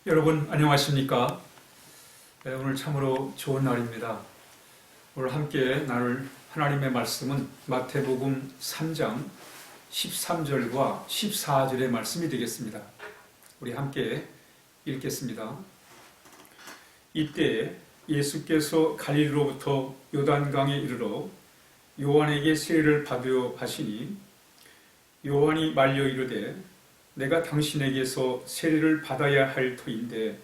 여러분 안녕하십니까? 오늘 참으로 좋은 날입니다. 오늘 함께 나눌 하나님의 말씀은 마태복음 3장 13절과 14절의 말씀이 되겠습니다. 우리 함께 읽겠습니다. 이때 예수께서 갈릴리로부터 요단강에 이르러 요한에게 세례를 받으려 하시니 요한이 말려 이르되 내가 당신에게서 세례를 받아야 할 터인데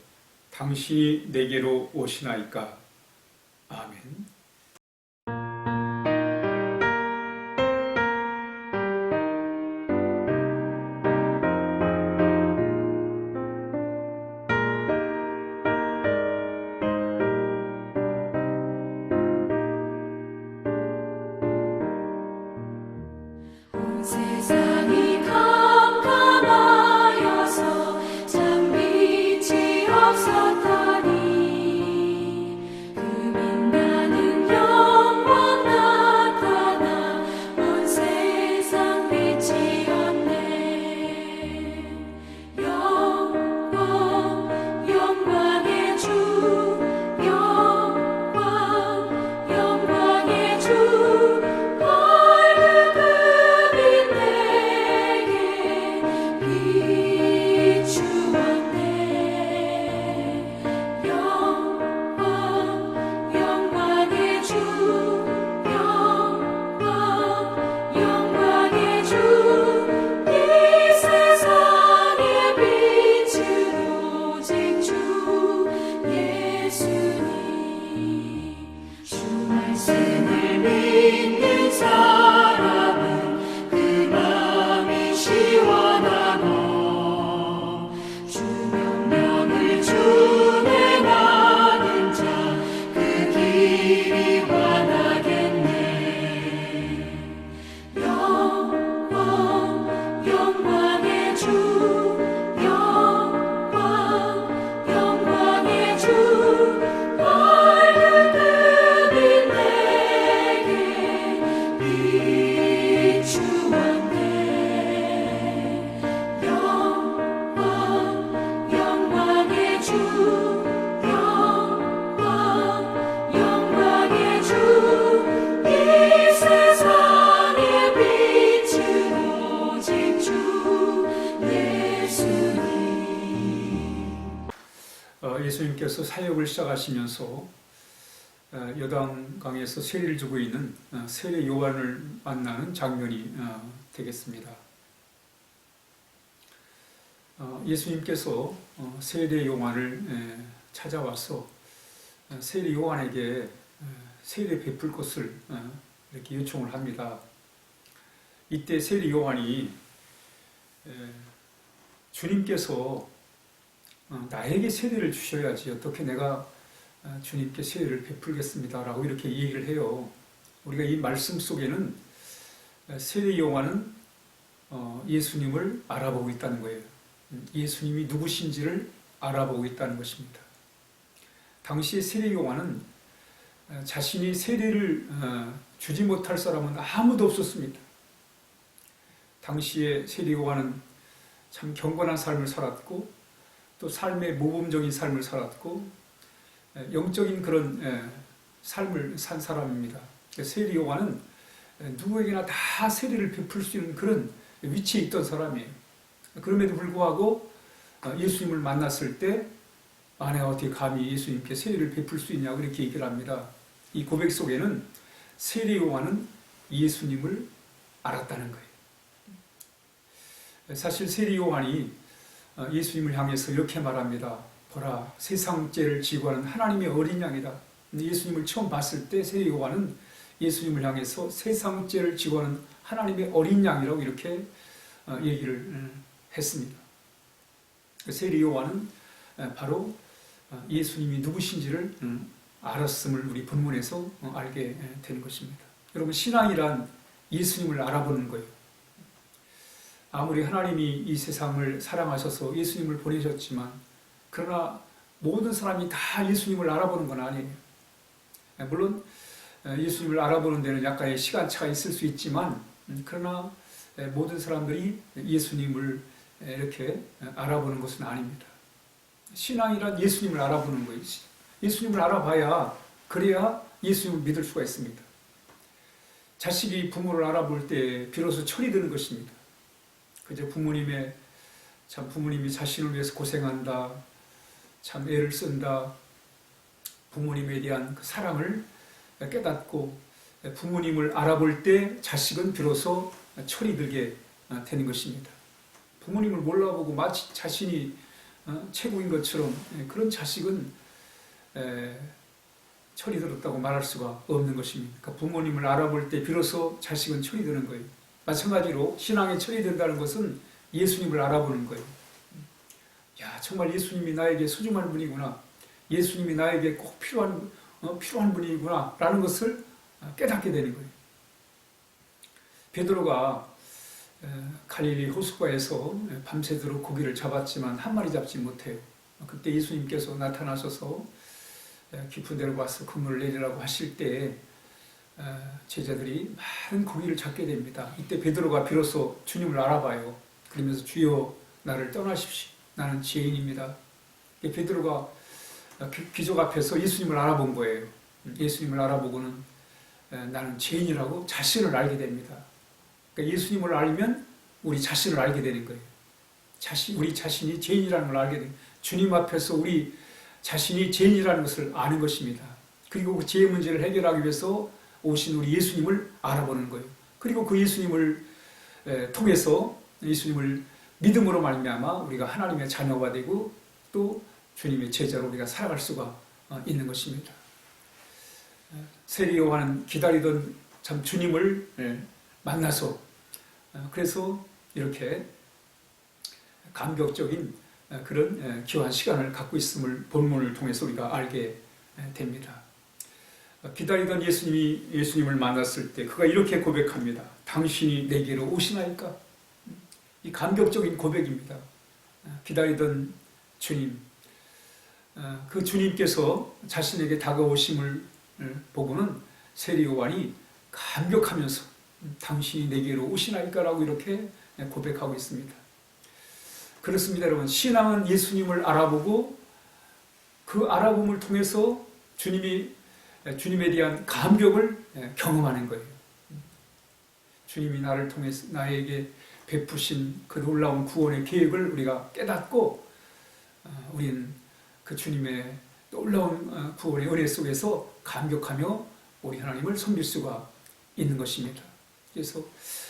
당신이 내게로 오시나이까. 아멘. 세상이 캄캄하여서 참 빛이 없었다니 그 빛나는 영광 나타나 온 세상 빛이었네. 영광의 주 영광의 주 믿는 사람은 그 맘이 시원하고 주 명령을 준행하는 자 그 길이 환하겠네. 영광의 주 영광의 주 예수님께서 사역을 시작하시면서 요단강에서 세례를 주고 있는 세례 요한을 만나는 장면이 되겠습니다. 예수님께서 세례 요한을 찾아와서 세례 요한에게 세례 베풀 것을 이렇게 요청을 합니다. 이때 세례 요한이 주님께서 나에게 세례를 주셔야지 어떻게 내가 주님께 세례를 베풀겠습니다 라고 이렇게 얘기를 해요. 우리가 이 말씀 속에는 세례 요한은 예수님을 알아보고 있다는 거예요. 예수님이 누구신지를 알아보고 있다는 것입니다. 당시 세례 요한은 자신이 세례를 주지 못할 사람은 아무도 없었습니다. 당시에 세례 요한은 참 경건한 삶을 살았고 또 삶의 모범적인 삶을 살았고 영적인 그런 삶을 산 사람입니다. 세례 요한은 누구에게나 다 세례를 베풀 수 있는 그런 위치에 있던 사람이에요. 그럼에도 불구하고 예수님을 만났을 때 내가 어떻게 감히 예수님께 세례를 베풀 수 있냐고 이렇게 얘기를 합니다. 이 고백 속에는 세례 요한은 예수님을 알았다는 거예요. 사실 세례 요한이 예수님을 향해서 이렇게 말합니다. 보라, 세상 죄를 지고 하는 하나님의 어린 양이다. 예수님을 처음 봤을 때 세례 요한은 예수님을 향해서 세상 죄를 지고 하는 하나님의 어린 양이라고 이렇게 얘기를 했습니다. 세례 요한은 바로 예수님이 누구신지를 알았음을 우리 본문에서 알게 되는 것입니다. 여러분, 신앙이란 예수님을 알아보는 거예요. 아무리 하나님이 이 세상을 사랑하셔서 예수님을 보내셨지만 그러나 모든 사람이 다 예수님을 알아보는 건 아니에요. 물론 예수님을 알아보는 데는 약간의 시간차가 있을 수 있지만 그러나 모든 사람들이 예수님을 이렇게 알아보는 것은 아닙니다. 신앙이란 예수님을 알아보는 거예요. 예수님을 알아봐야, 그래야 예수님을 믿을 수가 있습니다. 자식이 부모를 알아볼 때 비로소 철이 드는 것입니다. 그저 부모님이 자신을 위해서 고생한다, 참 애를 쓴다, 부모님에 대한 그 사랑을 깨닫고 부모님을 알아볼 때 자식은 비로소 철이 들게 되는 것입니다. 부모님을 몰라보고 마치 자신이 최고인 것처럼 그런 자식은 철이 들었다고 말할 수가 없는 것입니다. 그러니까 부모님을 알아볼 때 비로소 자식은 철이 드는 거예요. 마찬가지로 신앙에 철이 든다는 것은 예수님을 알아보는 거예요. 야, 정말 예수님이 나에게 소중한 분이구나. 예수님이 나에게 꼭 필요한 분이구나 라는 것을 깨닫게 되는 거예요. 베드로가 갈릴리 호숫가에서 밤새도록 고기를 잡았지만 한 마리 잡지 못해요. 그때 예수님께서 나타나셔서 깊은 데로 가서 그물을 내리라고 하실 때 제자들이 많은 고기를 잡게 됩니다. 이때 베드로가 비로소 주님을 알아봐요. 그러면서 주여 나를 떠나십시오. 나는 죄인입니다. 베드로가 기적 앞에서 예수님을 알아본 거예요. 예수님을 알아보고는 나는 죄인이라고 자신을 알게 됩니다. 그러니까 예수님을 알면 우리 자신을 알게 되는 거예요. 우리 자신이 죄인이라는 걸 알게 돼요. 주님 앞에서 우리 자신이 죄인이라는 것을 아는 것입니다. 그리고 그 죄의 문제를 해결하기 위해서 오신 우리 예수님을 알아보는 거예요. 그리고 그 예수님을 통해서 예수님을 믿음으로 말미암아 우리가 하나님의 자녀가 되고 또 주님의 제자로 우리가 살아갈 수가 있는 것입니다. 세리 요한은 기다리던 참 주님을 만나서 그래서 이렇게 감격적인 그런 귀한 시간을 갖고 있음을 본문을 통해서 우리가 알게 됩니다. 기다리던 예수님을 만났을 때 그가 이렇게 고백합니다. 당신이 내게로 오시나이까? 이 감격적인 고백입니다. 기다리던 주님, 그 주님께서 자신에게 다가오심을 보고는 세리 요한이 감격하면서 당신이 내게로 오시나이까라고 이렇게 고백하고 있습니다. 그렇습니다, 여러분. 신앙은 예수님을 알아보고 그 알아봄을 통해서 주님에 대한 감격을 경험하는 거예요. 주님이 나를 통해서 나에게 베푸신 그 놀라운 구원의 계획을 우리가 깨닫고 우리는 그 주님의 놀라운 구원의 은혜 속에서 감격하며 우리 하나님을 섬길 수가 있는 것입니다. 그래서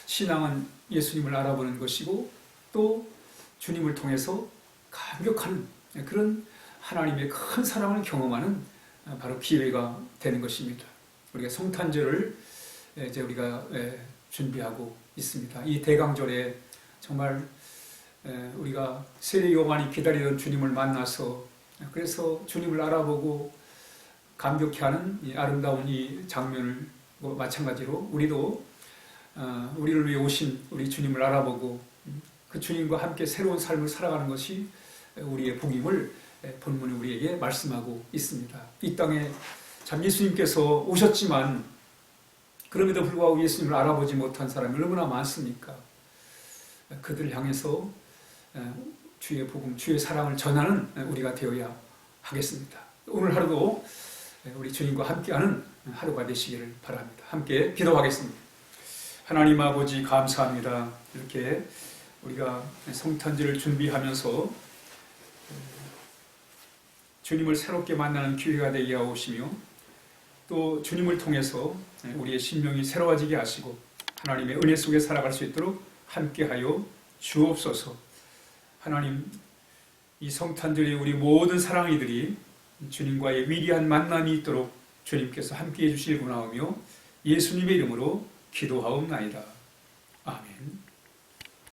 신앙은 예수님을 알아보는 것이고 또 주님을 통해서 감격하는 그런 하나님의 큰 사랑을 경험하는 바로 기회가 되는 것입니다. 우리가 성탄절을 이제 우리가 준비하고 있습니다. 이 대강절에 정말 우리가 세례 요한이 기다리던 주님을 만나서 그래서 주님을 알아보고 감격해하는 이 아름다운 이 장면을 마찬가지로 우리도 우리를 위해 오신 우리 주님을 알아보고 그 주님과 함께 새로운 삶을 살아가는 것이 우리의 복임을 본문이 우리에게 말씀하고 있습니다. 이 땅에 참 예수님께서 오셨지만 그럼에도 불구하고 예수님을 알아보지 못한 사람이 얼마나 많습니까? 그들을 향해서 주의 복음, 주의 사랑을 전하는 우리가 되어야 하겠습니다. 오늘 하루도 우리 주님과 함께하는 하루가 되시기를 바랍니다. 함께 기도하겠습니다. 하나님 아버지 감사합니다. 이렇게 우리가 성탄절을 준비하면서 주님을 새롭게 만나는 기회가 되게 하시며 또 주님을 통해서 우리의 심령이 새로워지게 하시고 하나님의 은혜 속에 살아갈 수 있도록 함께하여 주옵소서. 하나님, 이 성탄절에 우리 모든 사랑이들이 주님과의 위대한 만남이 있도록 주님께서 함께해 주시길 원하오며 예수님의 이름으로 기도하옵나이다. 아멘.